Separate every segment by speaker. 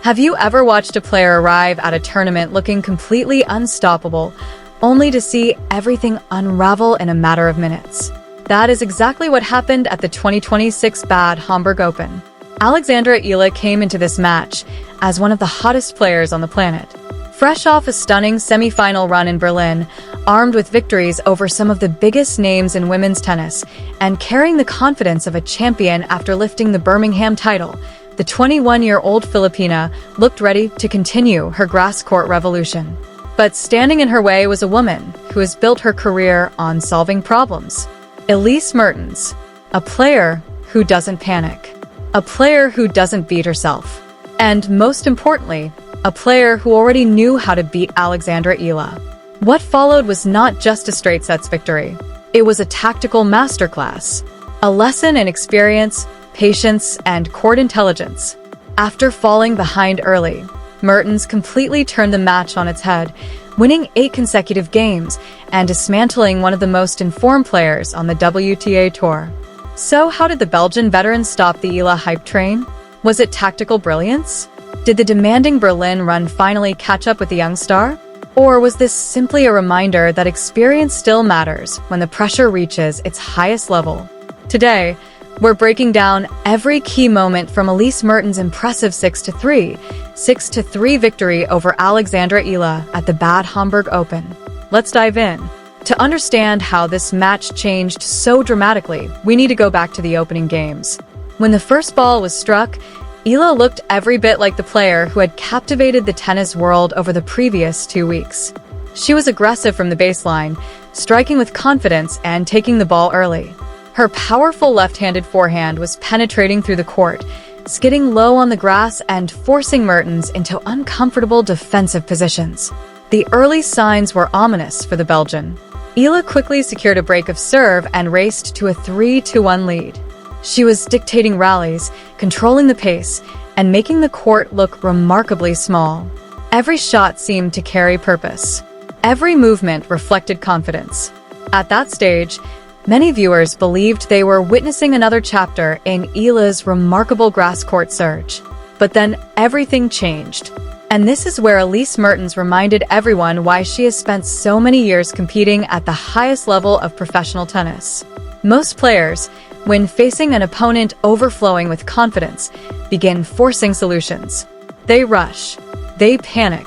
Speaker 1: Have you ever watched a player arrive at a tournament looking completely unstoppable, only to see everything unravel in a matter of minutes? That is exactly what happened at the 2026 Bad Homburg Open. Alexandra Eala came into this match as one of the hottest players on the planet. Fresh off a stunning semi-final run in Berlin, armed with victories over some of the biggest names in women's tennis, and carrying the confidence of a champion after lifting the Birmingham title, the 21-year-old Filipina looked ready to continue her grass court revolution. But standing in her way was a woman who has built her career on solving problems. Elise Mertens, a player who doesn't panic, a player who doesn't beat herself, and most importantly, a player who already knew how to beat Alexandra Eala. What followed was not just a straight sets victory. It was a tactical masterclass, a lesson in experience, patience, and court intelligence. After falling behind early, Mertens completely turned the match on its head, winning 8 consecutive games and dismantling one of the most informed players on the WTA Tour. So how did the Belgian veteran stop the Eala hype train? Was it tactical brilliance? Did the demanding Berlin run finally catch up with the young star? Or was this simply a reminder that experience still matters when the pressure reaches its highest level? Today, we're breaking down every key moment from Elise Mertens' impressive 6-3 victory over Alexandra Eala at the Bad Homburg Open. Let's dive in. To understand how this match changed so dramatically, we need to go back to the opening games. When the first ball was struck, Eala looked every bit like the player who had captivated the tennis world over the previous 2 weeks. She was aggressive from the baseline, striking with confidence and taking the ball early. Her powerful left-handed forehand was penetrating through the court, skidding low on the grass and forcing Mertens into uncomfortable defensive positions. The early signs were ominous for the Belgian. Eala quickly secured a break of serve and raced to a 3-1 lead. She was dictating rallies, controlling the pace, and making the court look remarkably small. Every shot seemed to carry purpose. Every movement reflected confidence. At that stage, many viewers believed they were witnessing another chapter in Eala's remarkable grass court surge. But then everything changed. And this is where Elise Mertens reminded everyone why she has spent so many years competing at the highest level of professional tennis. Most players, when facing an opponent overflowing with confidence, begin forcing solutions. They rush. They panic.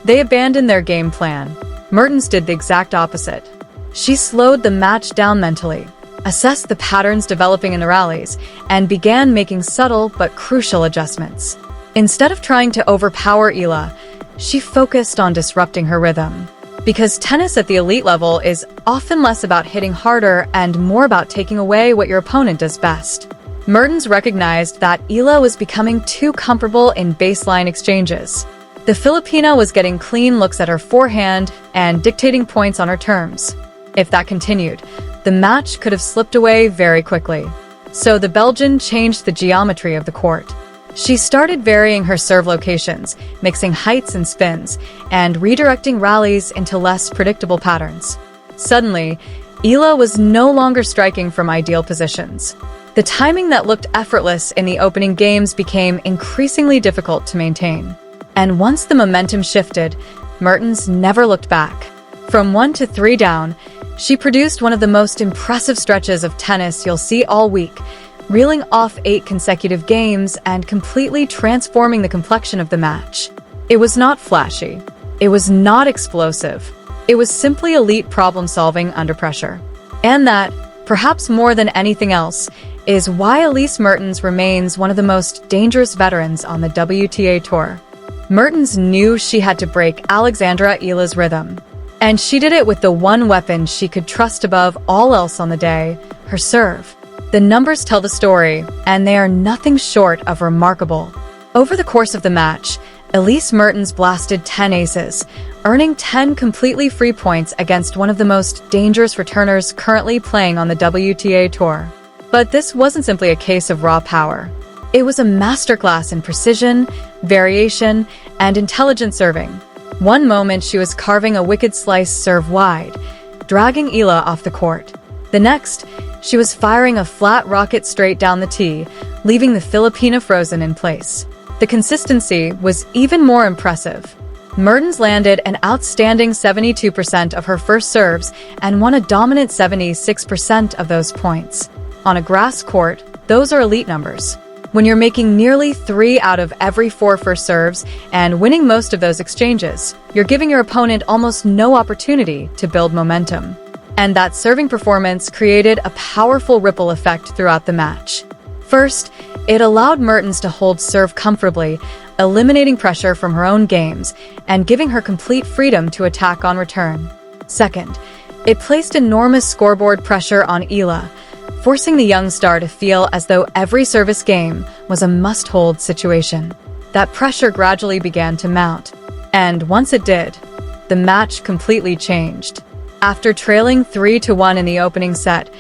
Speaker 1: They abandon their game plan. Mertens did the exact opposite. She slowed the match down mentally, assessed the patterns developing in the rallies, and began making subtle but crucial adjustments. Instead of trying to overpower Eala, she focused on disrupting her rhythm. Because tennis at the elite level is often less about hitting harder and more about taking away what your opponent does best. Mertens recognized that Eala was becoming too comfortable in baseline exchanges. The Filipina was getting clean looks at her forehand and dictating points on her terms. If that continued, the match could have slipped away very quickly. So the Belgian changed the geometry of the court. She started varying her serve locations, mixing heights and spins, and redirecting rallies into less predictable patterns. Suddenly, Eala was no longer striking from ideal positions. The timing that looked effortless in the opening games became increasingly difficult to maintain. And once the momentum shifted, Mertens never looked back. From 1-3 down, she produced one of the most impressive stretches of tennis you'll see all week, reeling off 8 consecutive games and completely transforming the complexion of the match. It was not flashy. It was not explosive. It was simply elite problem-solving under pressure. And that, perhaps more than anything else, is why Elise Mertens remains one of the most dangerous veterans on the WTA Tour. Mertens knew she had to break Alexandra Eala's rhythm. And she did it with the one weapon she could trust above all else on the day, her serve. The numbers tell the story, and they are nothing short of remarkable. Over the course of the match, Elise Mertens blasted 10 aces, earning 10 completely free points against one of the most dangerous returners currently playing on the WTA Tour. But this wasn't simply a case of raw power. It was a masterclass in precision, variation, and intelligent serving. One moment she was carving a wicked slice serve wide, dragging Eala off the court. The next, she was firing a flat rocket straight down the tee, leaving the Filipina frozen in place. The consistency was even more impressive. Mertens landed an outstanding 72% of her first serves and won a dominant 76% of those points. On a grass court, those are elite numbers. When you're making nearly 3 out of every 4 first serves and winning most of those exchanges, you're giving your opponent almost no opportunity to build momentum. And that serving performance created a powerful ripple effect throughout the match. First, it allowed Mertens to hold serve comfortably, eliminating pressure from her own games and giving her complete freedom to attack on return. Second, it placed enormous scoreboard pressure on Eala, forcing the young star to feel as though every service game was a must-hold situation. That pressure gradually began to mount, and once it did, the match completely changed. After trailing 3-1 in the opening set,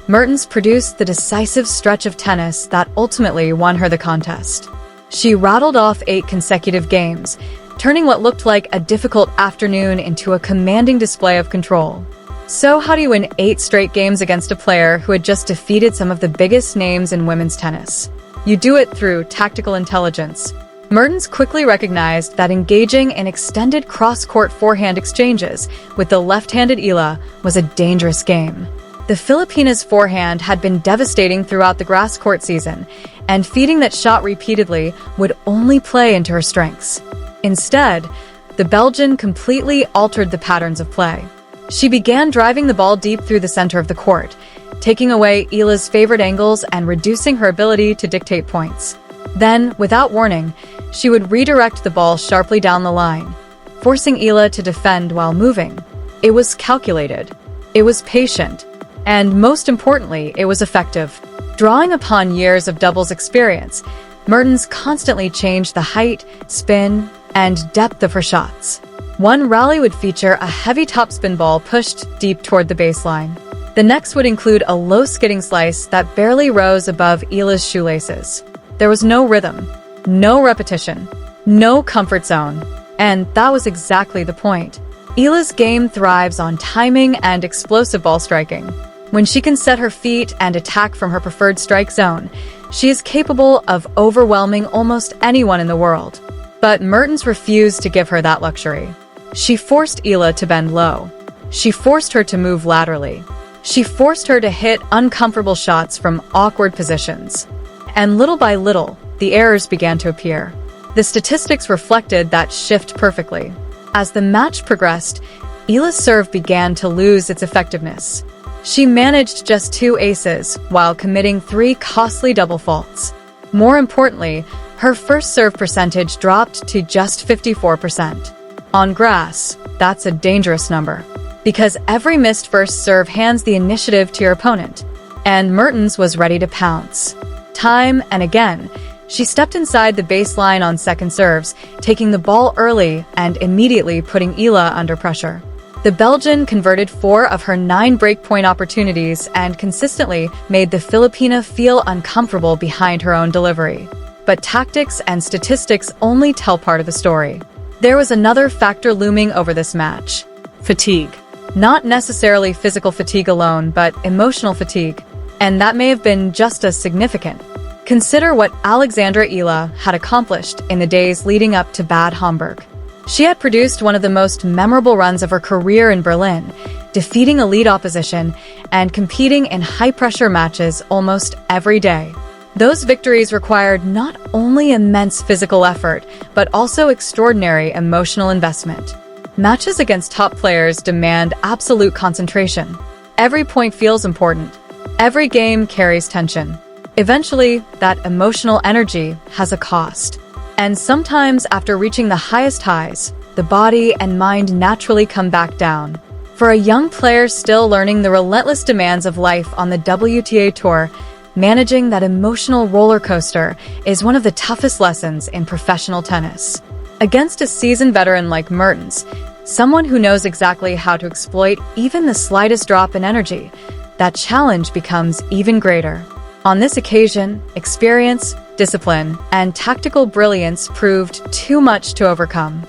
Speaker 1: Mertens produced the decisive stretch of tennis that ultimately won her the contest. She rattled off 8 consecutive games, turning what looked like a difficult afternoon into a commanding display of control. So how do you win 8 straight games against a player who had just defeated some of the biggest names in women's tennis? You do it through tactical intelligence. Mertens quickly recognized that engaging in extended cross-court forehand exchanges with the left-handed Eala was a dangerous game. The Filipina's forehand had been devastating throughout the grass court season, and feeding that shot repeatedly would only play into her strengths. Instead, the Belgian completely altered the patterns of play. She began driving the ball deep through the center of the court, taking away Eala's favorite angles and reducing her ability to dictate points. Then, without warning, she would redirect the ball sharply down the line, forcing Eala to defend while moving. It was calculated, it was patient, and most importantly, it was effective. Drawing upon years of doubles experience, Mertens constantly changed the height, spin, and depth of her shots. One rally would feature a heavy topspin ball pushed deep toward the baseline. The next would include a low skidding slice that barely rose above Eala's shoelaces. There was no rhythm, no repetition, no comfort zone, and that was exactly the point. Eala's game thrives on timing and explosive ball striking. When she can set her feet and attack from her preferred strike zone, she is capable of overwhelming almost anyone in the world. But Mertens refused to give her that luxury. She forced Eala to bend low. She forced her to move laterally. She forced her to hit uncomfortable shots from awkward positions. And little by little, the errors began to appear. The statistics reflected that shift perfectly. As the match progressed, Eala's serve began to lose its effectiveness. She managed just 2 aces while committing 3 costly double faults. More importantly, her first serve percentage dropped to just 54%. On grass, that's a dangerous number, because every missed first serve hands the initiative to your opponent, and Mertens was ready to pounce. Time and again, she stepped inside the baseline on second serves, taking the ball early and immediately putting Eala under pressure. The Belgian converted 4 of her 9 breakpoint opportunities and consistently made the Filipina feel uncomfortable behind her own delivery. But tactics and statistics only tell part of the story. There was another factor looming over this match: fatigue. Not necessarily physical fatigue alone, but emotional fatigue. And that may have been just as significant. Consider what Alexandra Eala had accomplished in the days leading up to Bad Homburg. She had produced one of the most memorable runs of her career in Berlin, defeating elite opposition and competing in high-pressure matches almost every day. Those victories required not only immense physical effort, but also extraordinary emotional investment. Matches against top players demand absolute concentration. Every point feels important. Every game carries tension. Eventually, that emotional energy has a cost. And sometimes after reaching the highest highs, the body and mind naturally come back down. For a young player still learning the relentless demands of life on the WTA Tour, managing that emotional roller coaster is one of the toughest lessons in professional tennis. Against a seasoned veteran like Mertens, someone who knows exactly how to exploit even the slightest drop in energy, that challenge becomes even greater. On this occasion, experience, discipline, and tactical brilliance proved too much to overcome.